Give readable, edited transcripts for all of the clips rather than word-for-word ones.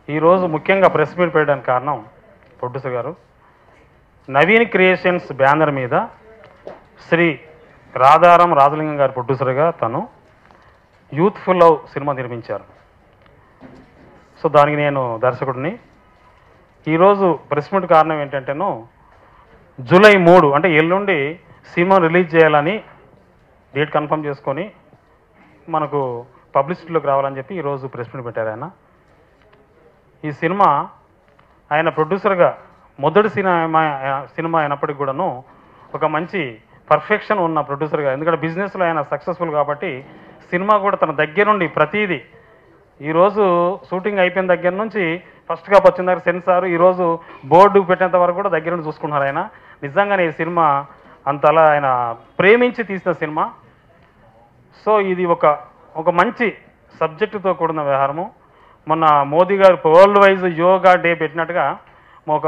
ఈరోజు ముఖ్యంగా press meet పెట్టడానికి కారణం ప్రొడ్యూసర్ గారు నవీన్ క్రియేషన్స్ బ్యానర్ మీద శ్రీ రాధారాం రాజలింగం గారి ప్రొడ్యూసర్గా తను యూత్ఫుల్ లవ్ సినిమా నిర్మించారు. సో దానికి నేను దర్శకుడిని. ఈరోజు ప్రెస్ మీట్ కారణం ఏంటంటేను జూలై 3 అంటే ఎల్లుండి సినిమా రిలీజ్ చేయాలని డేట్ కన్ఫర్మ్ చేసుకొని మనకు పబ్లిసిటీలోకి రావాలని చెప్పి ఈరోజు ప్రెస్ మీట్ పెట్టారు ఆయన. ఈ సినిమా ఆయన ప్రొడ్యూసర్గా మొదటి సినిమా అయినప్పటికి కూడాను ఒక మంచి పర్ఫెక్షన్ ఉన్న ప్రొడ్యూసర్గా, ఎందుకంటే బిజినెస్లో ఆయన సక్సెస్ఫుల్ కాబట్టి సినిమా కూడా తన దగ్గర నుండి ప్రతీది ఈరోజు షూటింగ్ అయిపోయిన దగ్గర నుంచి ఫస్ట్ కాప్ వచ్చిన దగ్గర సెన్సార్ ఈరోజు బోర్డు పెట్టేంత వరకు కూడా దగ్గర నుండి చూసుకున్నారు ఆయన. నిజంగానే ఈ సినిమా అంతలా ఆయన ప్రేమించి తీసిన సినిమా. సో ఇది ఒక మంచి సబ్జెక్టుతో కూడిన వ్యవహారము. మొన్న మోదీ గారు వరల్డ్ వైజ్ యోగా డే పెట్టినట్టుగా ఒక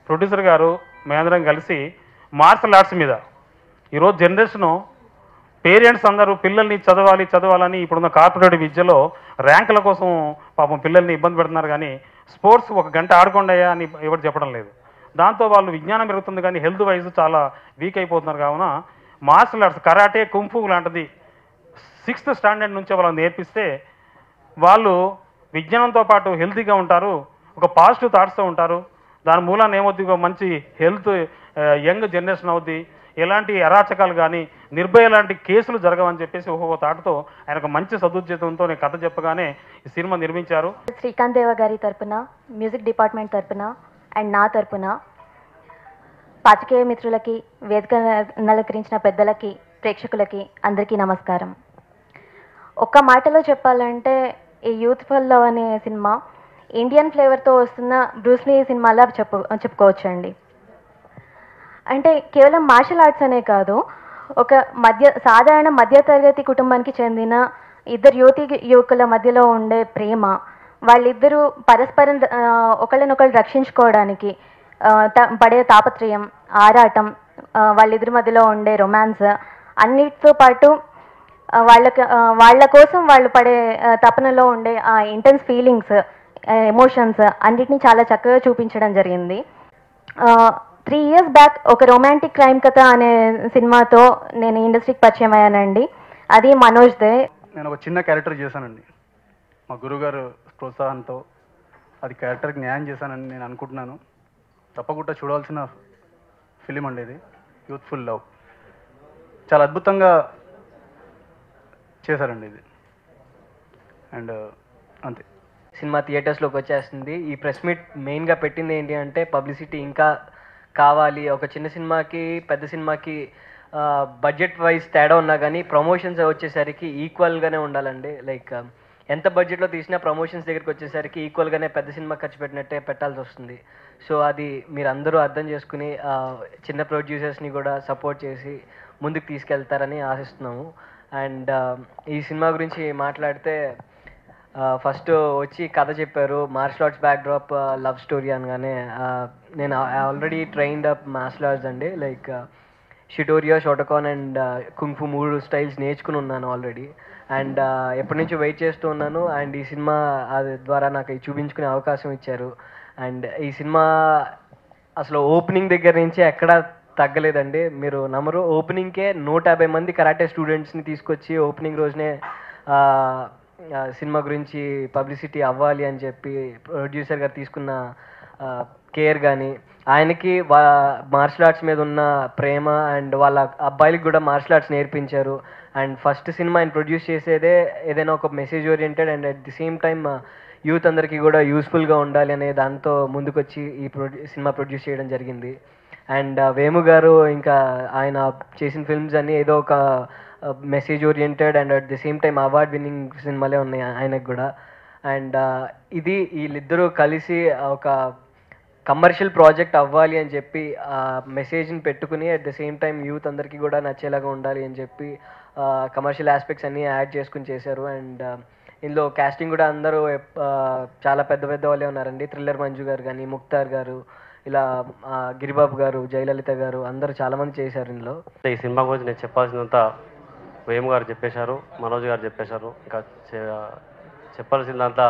ప్రొడ్యూసర్ గారు మేమందరం కలిసి మార్షల్ ఆర్ట్స్ మీద ఈరోజు జనరేషను పేరెంట్స్ అందరూ పిల్లల్ని చదవాలని ఇప్పుడున్న కార్పొరేట్ విద్యలో ర్యాంకుల కోసం పాపం పిల్లల్ని ఇబ్బంది పెడుతున్నారు, కానీ స్పోర్ట్స్ 1 గంట ఆడుకోండియా అని ఎవరు చెప్పడం లేదు. దాంతో వాళ్ళు విజ్ఞానం పెరుగుతుంది కానీ హెల్త్ వైజ్ చాలా వీక్ అయిపోతున్నారు. కావున మార్షల్ ఆర్ట్స్ కరాటే కుంఫు లాంటిది 6th స్టాండర్డ్ నుంచే వాళ్ళని నేర్పిస్తే వాళ్ళు విజ్ఞానంతో పాటు హెల్తీగా ఉంటారు, ఒక పాజిటివ్ థాట్స్తో ఉంటారు. దాని మూలాన్ని ఏమవుద్ది, ఒక మంచి హెల్త్ యంగ్ జనరేషన్ అవుద్ది, ఎలాంటి అరాచకాలు కానీ నిర్భయ లాంటి కేసులు జరగవని చెప్పేసి ఒక్కొక్క తాటుతో ఆయన ఒక మంచి సదుద్దేశంతో నేను కథ చెప్పగానే ఈ సినిమా నిర్మించారు. శ్రీకాంత్ దేవ గారి తరపున, మ్యూజిక్ డిపార్ట్మెంట్ తరపున అండ్ నా తరపున పాత్రికేయ మిత్రులకి, వేదిక అలంకరించిన పెద్దలకి, ప్రేక్షకులకి అందరికీ నమస్కారం. ఒక్క మాటలో చెప్పాలంటే ఈ యూత్ఫుల్ లవ్ అనే సినిమా ఇండియన్ ఫ్లేవర్తో వస్తున్న బ్రూస్ లీ సినిమాలా చెప్పుకోవచ్చండి. అంటే కేవలం మార్షల్ ఆర్ట్స్ అనే కాదు, ఒక సాధారణ మధ్యతరగతి కుటుంబానికి చెందిన ఇద్దరు యువకుల మధ్యలో ఉండే ప్రేమ, వాళ్ళిద్దరూ పరస్పరం ఒకళ్ళనొకళ్ళు రక్షించుకోవడానికి పడే తాపత్రయం, ఆరాటం, వాళ్ళిద్దరి మధ్యలో ఉండే రొమాన్స్, అన్నిటితో పాటు వాళ్ళ కోసం వాళ్ళు పడే తపనలో ఉండే ఆ ఇంటెన్స్ ఫీలింగ్స్, ఎమోషన్స్ అన్నిటినీ చాలా చక్కగా చూపించడం జరిగింది. 3 years బ్యాక్ ఒక రొమాంటిక్ క్రైమ్ కథ అనే సినిమాతో నేను ఇండస్ట్రీకి పరిచయం అయ్యానండి. అది మనోజ్దే. నేను ఒక చిన్న క్యారెక్టర్ చేశానండి, మా గురుగారు ప్రోత్సాహంతో అది క్యారెక్టర్కి న్యాయం చేశానని నేను అనుకుంటున్నాను. తప్పకుండా చూడాల్సిన ఫిలిం అండి ఇది, యూత్ఫుల్ లవ్. చాలా అద్భుతంగా చేశారండి ఇది. అండ్ అంతే, సినిమా థియేటర్స్లోకి వచ్చేస్తుంది. ఈ ప్రెస్ మీట్ మెయిన్గా పెట్టింది ఏంటి అంటే పబ్లిసిటీ ఇంకా కావాలి. ఒక చిన్న సినిమాకి పెద్ద సినిమాకి బడ్జెట్ వైజ్ తేడా ఉన్నా కానీ ప్రమోషన్స్ వచ్చేసరికి ఈక్వల్గానే ఉండాలండి. లైక్ ఎంత బడ్జెట్లో తీసినా ప్రమోషన్స్ దగ్గరికి వచ్చేసరికి ఈక్వల్గానే పెద్ద సినిమా ఖర్చు పెట్టినట్టే పెట్టాల్సి వస్తుంది. సో అది మీరు అందరూ అర్థం చేసుకుని చిన్న ప్రొడ్యూసర్స్ని కూడా సపోర్ట్ చేసి ముందుకు తీసుకెళ్తారని ఆశిస్తున్నాము. అండ్ ఈ సినిమా గురించి మాట్లాడితే ఫస్ట్ వచ్చి కథ చెప్పారు, martial arts backdrop love story అనగానే నేను already trained up martial arts అండి. Like Shitoryu, Shotokan and kung fu 3 styles నేర్చుకుని ఉన్నాను ఆల్రెడీ. అండ్ ఎప్పటి నుంచో వెయిట్ చేస్తూ ఉన్నాను. అండ్ ఈ సినిమా ద్వారా నాకు చూపించుకునే అవకాశం ఇచ్చారు. అండ్ ఈ సినిమా అసలు ఓపెనింగ్ దగ్గర నుంచి ఎక్కడా తగ్గలేదండి, మీరు నమ్మరు. ఓపెనింగ్కే 150 మంది కరాటే స్టూడెంట్స్ని తీసుకొచ్చి ఓపెనింగ్ రోజునే సినిమా గురించి పబ్లిసిటీ అవ్వాలి అని చెప్పి ప్రొడ్యూసర్ గారు తీసుకున్న కేర్ కానీ, ఆయనకి మార్షల్ ఆర్ట్స్ మీద ఉన్న ప్రేమ అండ్ వాళ్ళ అబ్బాయిలకి కూడా మార్షల్ ఆర్ట్స్ నేర్పించారు. అండ్ ఫస్ట్ సినిమా ఆయన ప్రొడ్యూస్ చేసేదే ఏదైనా ఒక message oriented and at the same time youth అందరికీ కూడా యూస్ఫుల్గా ఉండాలి అనే దాంతో ముందుకొచ్చి ఈ సినిమా ప్రొడ్యూస్ చేయడం జరిగింది. అండ్ వేము గారు ఇంకా ఆయన చేసిన ఫిల్మ్స్ అన్నీ ఏదో ఒక message oriented and at the same time award winning సినిమాలే ఉన్నాయి ఆయనకు కూడా. అండ్ ఇది వీళ్ళిద్దరూ కలిసి ఒక కమర్షియల్ ప్రాజెక్ట్ అవ్వాలి అని చెప్పి మెసేజ్ని పెట్టుకుని at the same time youth అందరికీ కూడా నచ్చేలాగా ఉండాలి అని చెప్పి కమర్షియల్ ఆస్పెక్ట్స్ అన్నీ యాడ్ చేసుకుని చేశారు. అండ్ ఇందులో కాస్టింగ్ కూడా అందరూ చాలా పెద్ద పెద్ద వాళ్ళే ఉన్నారండి. థ్రిల్లర్ మంజు గారు కానీ, ముక్తార్ గారు, ఇలా గిరిబాబు గారు, జయలలిత గారు అందరూ చాలామంది చేశారు ఇందులో. ఈ సినిమా గురించి నేను చెప్పాల్సినంత వేము గారు చెప్పేశారు, మనోజ్ గారు చెప్పేశారు. ఇంకా చెప్పాల్సిందంతా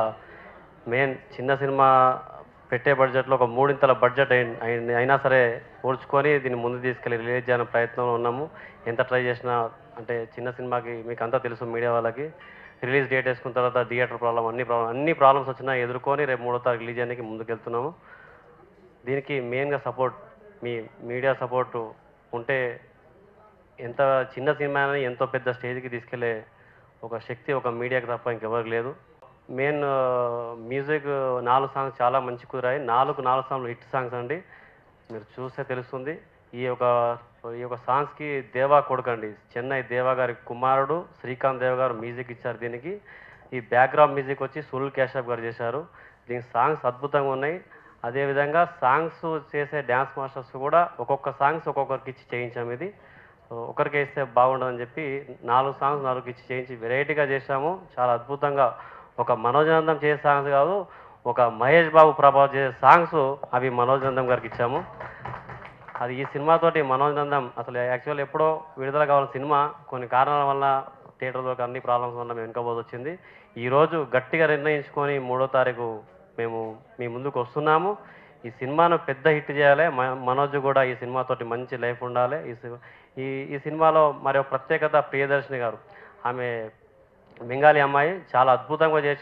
మెయిన్ చిన్న సినిమా పెట్టే బడ్జెట్లో ఒక మూడింతల బడ్జెట్ అయినా సరే ఓడ్చుకొని దీన్ని ముందు తీసుకెళ్ళి రిలీజ్ చేయాలని ప్రయత్నంలో ఉన్నాము. ఎంత ట్రై చేసినా అంటే చిన్న సినిమాకి మీకు అంతా తెలుసు, మీడియా వాళ్ళకి రిలీజ్ డేట్ వేసుకున్న తర్వాత థియేటర్ ప్రాబ్లం అన్ని ప్రాబ్లమ్స్ వచ్చినా ఎదుర్కొని రేపు 3వ తారీఖు రిలీజ్ చేయడానికి ముందుకెళ్తున్నాము. దీనికి మెయిన్గా సపోర్ట్ మీ మీడియా సపోర్టు ఉంటే ఎంత చిన్న సినిమాని ఎంతో పెద్ద స్టేజ్కి తీసుకెళ్లే ఒక శక్తి ఒక మీడియాకి తప్ప ఇంకెవరికి లేదు. మెయిన్ మ్యూజిక్ 4 సాంగ్స్ చాలా మంచి కుదిరాయి. 4 సాంగ్లు హిట్ సాంగ్స్ అండి. మీరు చూస్తే తెలుస్తుంది. ఈ యొక్క సాంగ్స్కి దేవా కొడుకండి, చెన్నై దేవా గారి కుమారుడు శ్రీకాంత్ దేవ గారు మ్యూజిక్ ఇచ్చారు దీనికి. ఈ బ్యాక్గ్రౌండ్ మ్యూజిక్ వచ్చి సుల్ కేశవ్ గారు చేశారు. దీనికి సాంగ్స్ అద్భుతంగా ఉన్నాయి. అదేవిధంగా సాంగ్స్ చేసే డ్యాన్స్ మాస్టర్స్ కూడా ఒక్కొక్క సాంగ్స్ ఒక్కొక్కరికి ఇచ్చి చేయించాము. ఇది ఒకరికి వేస్తే బాగుండదని చెప్పి 4 సాంగ్స్ 4కి ఇచ్చి చేయించి వెరైటీగా చేశాము. చాలా అద్భుతంగా ఒక మనోజనందం చేసే సాంగ్స్ కాదు, ఒక మహేష్ బాబు ప్రభావ్ చేసే సాంగ్స్ అవి మనోజనందం గారికి ఇచ్చాము. అది ఈ సినిమాతోటి మనోజనందం అసలు యాక్చువల్ ఎప్పుడో విడుదల కావాల్సిన సినిమా కొన్ని కారణాల వల్ల థియేటర్లోకి అన్ని ప్రాబ్లమ్స్ వల్ల మేము వెనుకపోతే వచ్చింది. ఈరోజు గట్టిగా నిర్ణయించుకొని 3వ తారీఖు మేము మీ ముందుకు వస్తున్నాము. ఈ సినిమాను పెద్ద హిట్ చేయాలి. మనోజ్ కూడా ఈ సినిమాతోటి మంచి లైఫ్ ఉండాలి. ఈ సినిమాలో మరి ప్రత్యేకత ప్రియదర్శిని గారు, ఆమె బెంగాలీ అమ్మాయి, చాలా అద్భుతంగా చేసి